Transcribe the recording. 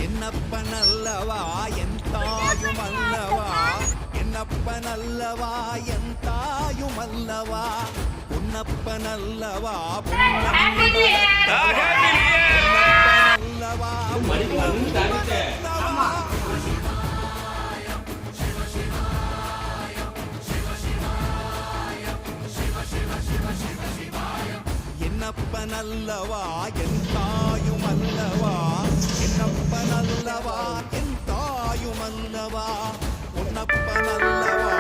என்னப்பனல்லவா என் தாயும் அல்லவா, என்னப்பனல்லவா என் தாயும் அல்லவா, பொன்னப்பனல்லவா பொன்னப்பனல்லவா என்னப்பனல்லவா என் தாயும் அல்லவா, என்னப்பனல்லவா என் தாயும் அல்லவா, பொன்னப்பனல்லவா